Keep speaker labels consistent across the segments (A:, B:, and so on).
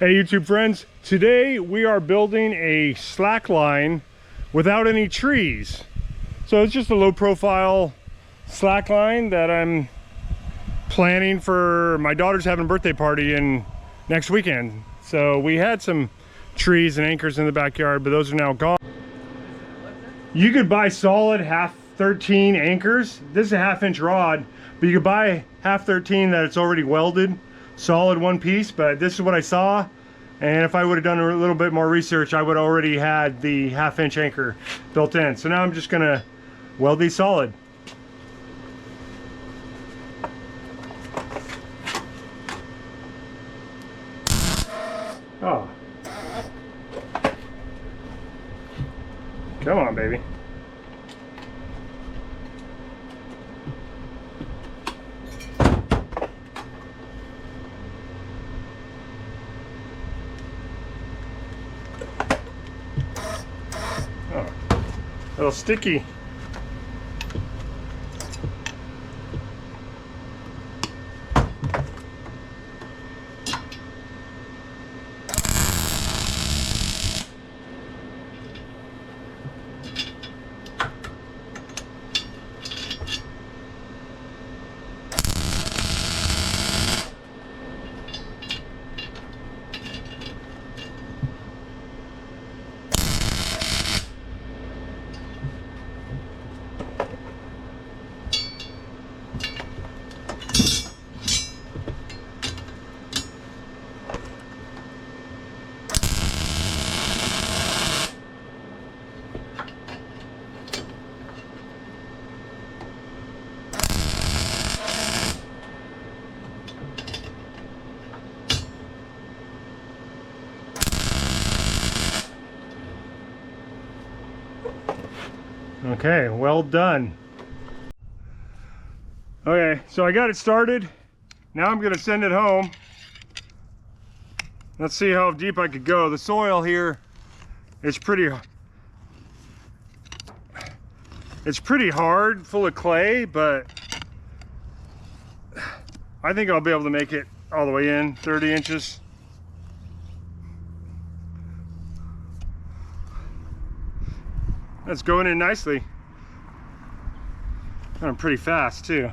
A: Hey YouTube friends, today we are building a slackline without any trees. So it's just a low profile slackline that I'm planning for. My daughter's having a birthday party next weekend. So we had some trees and anchors in the backyard, but those are now gone. You could buy solid half 13 anchors. This is a 1/2 inch rod, but you could buy half 13 that it's already welded. Solid one piece, but this is what I saw, and if I would have done a little bit more research, I would already had the 1/2 inch anchor built in. So now I'm just gonna weld these solid. Oh, come on, baby. Oh, a little sticky. Okay, well done. Okay, so I got it started. Now I'm gonna send it home. Let's see how deep I could go. The soil here is pretty hard, full of clay, but I think I'll be able to make it all the way in, 30 inches. That's going in nicely. Going pretty fast too.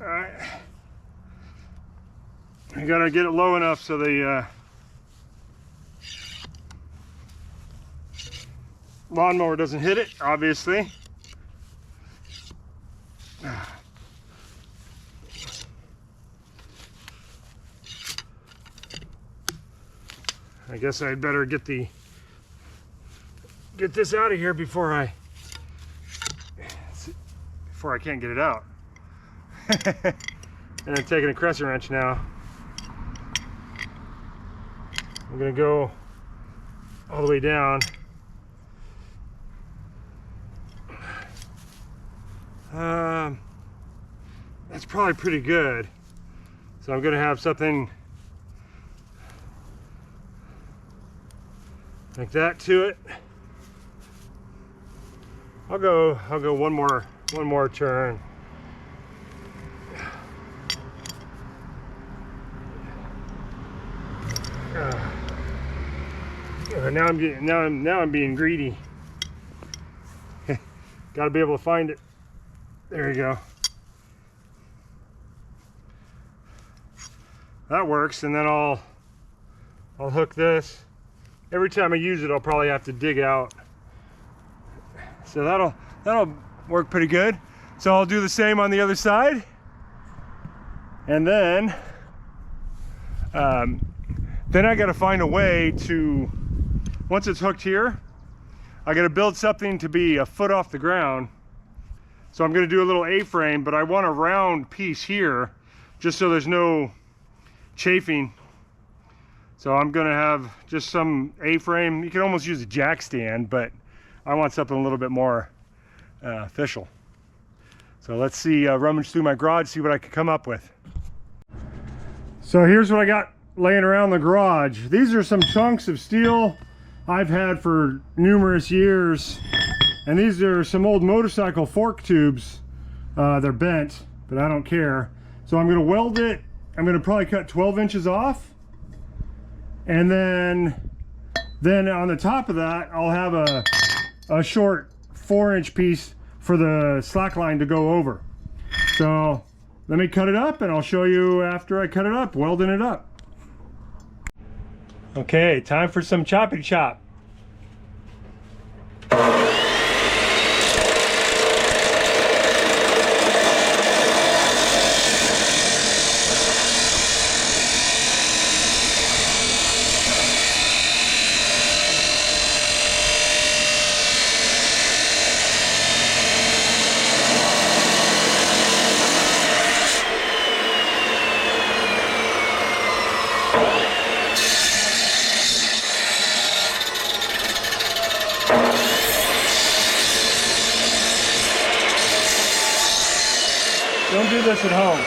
A: All right. I gotta get it low enough so the lawnmower doesn't hit it, obviously. I guess I'd better get this out of here before I can't get it out. And I'm taking a crescent wrench now. I'm gonna go all the way down. That's probably pretty good. So I'm gonna have something like that to it. I'll go one more turn. Now I'm being greedy. Got to be able to find it. There you go. That works, and then I'll hook this. Every time I use it, I'll probably have to dig out. So that'll work pretty good. So I'll do the same on the other side. And then I gotta find a way to, once it's hooked here, I gotta build something to be a foot off the ground. So I'm gonna do a little A-frame, but I want a round piece here, just so there's no chafing. So I'm gonna have just some A-frame. You can almost use a jack stand, but I want something a little bit more official. So let's see, rummage through my garage, see what I can come up with. So here's what I got laying around the garage. These are some chunks of steel I've had for numerous years. And these are some old motorcycle fork tubes. They're bent, but I don't care. So I'm gonna weld it. I'm gonna probably cut 12 inches off. And then on the top of that, I'll have a short 4-inch piece for the slackline to go over. So let me cut it up and I'll show you after I cut it up, welding it up. Okay, time for some choppy chop. Don't do this at home.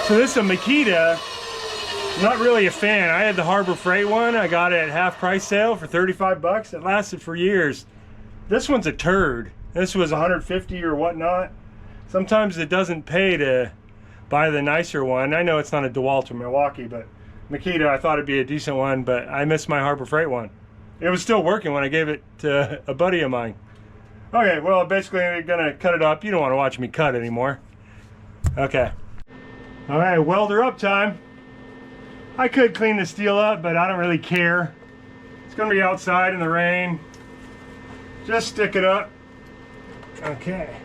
A: So this is a Makita. I'm not really a fan. I had the Harbor Freight one. I got it at half price sale for 35 bucks. It lasted for years. This one's a turd. This was 150 or whatnot. Sometimes it doesn't pay to buy the nicer one. I know it's not a DeWalt or Milwaukee, but Makita, I thought it'd be a decent one, but I missed my Harbor Freight one. It was still working when I gave it to a buddy of mine. Okay, well, basically I'm gonna cut it up. You don't want to watch me cut anymore. Okay. All right, welder up time. I could clean the steel up, but I don't really care. It's gonna be outside in the rain. Just stick it up. Okay.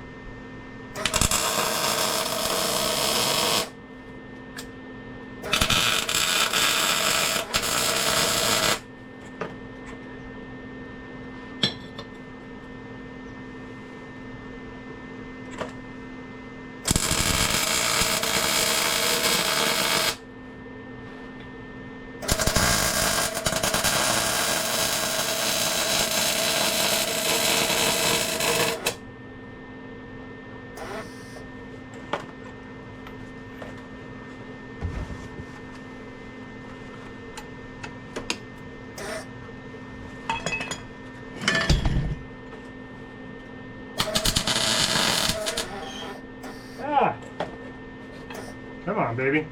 A: Come on, baby.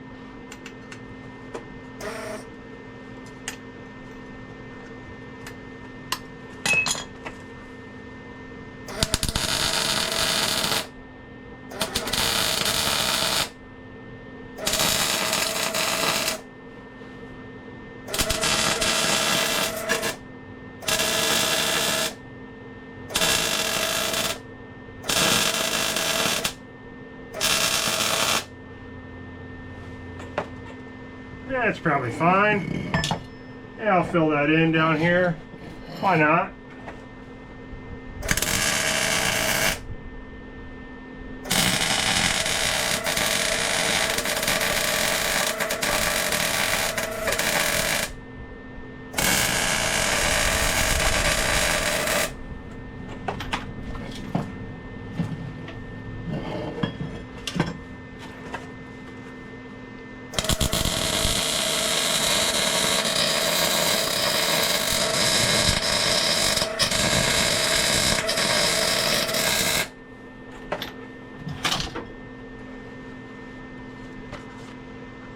A: Yeah, it's probably fine. Yeah, I'll fill that in down here. Why not?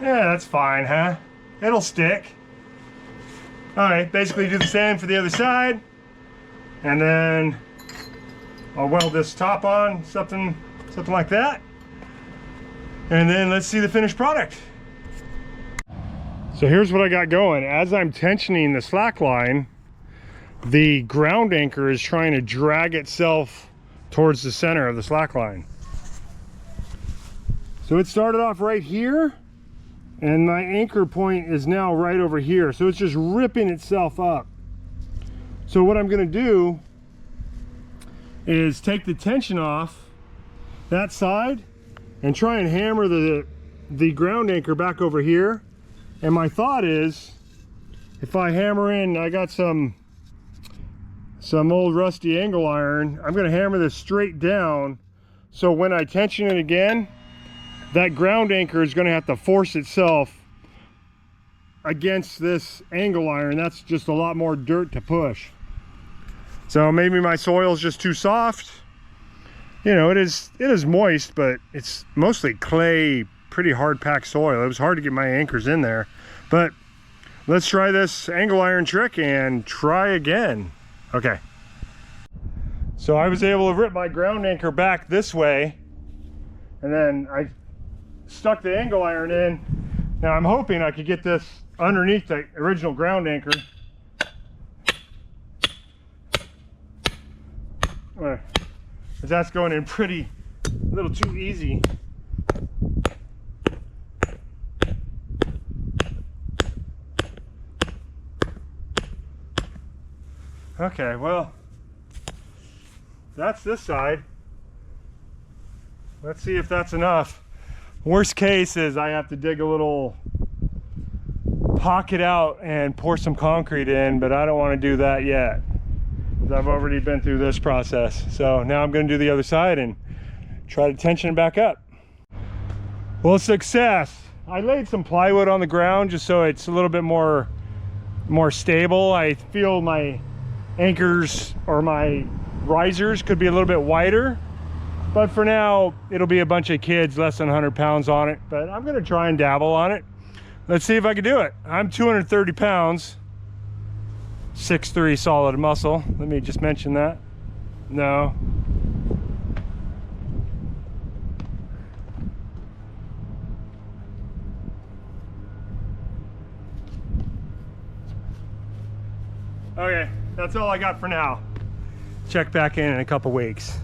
A: Yeah, that's fine, huh? It'll stick. Alright, basically do the same for the other side. And then I'll weld this top on, something like that. And then let's see the finished product. So here's what I got going. As I'm tensioning the slack line, the ground anchor is trying to drag itself towards the center of the slack line. So it started off right here, and my anchor point is now right over here. So it's just ripping itself up. So what I'm gonna do is take the tension off that side and try and hammer the ground anchor back over here. And my thought is, if I hammer in, I got some old rusty angle iron, I'm gonna hammer this straight down, so when I tension it again, that ground anchor is gonna have to force itself against this angle iron. That's just a lot more dirt to push. So maybe my soil's just too soft. You know, it is moist, but it's mostly clay, pretty hard packed soil. It was hard to get my anchors in there. But let's try this angle iron trick and try again. Okay. So I was able to rip my ground anchor back this way, and then I stuck the angle iron in. Now I'm hoping I could get this underneath the original ground anchor. That's going in pretty, a little too easy. Okay, well, that's this side. Let's see if that's enough. Worst case is I have to dig a little pocket out and pour some concrete in, but I don't want to do that yet, because I've already been through this process. So now I'm going to do the other side and try to tension it back up. Well, success. I laid some plywood on the ground just so it's a little bit more stable. I feel my anchors or my risers could be a little bit wider, but for now it'll be a bunch of kids less than 100 pounds on it. But I'm going to try and dabble on it. Let's see if I can do it. I'm 230 pounds, 6'3" solid muscle. Let me just mention that. No. Okay, that's all I got for now. Check back in a couple weeks.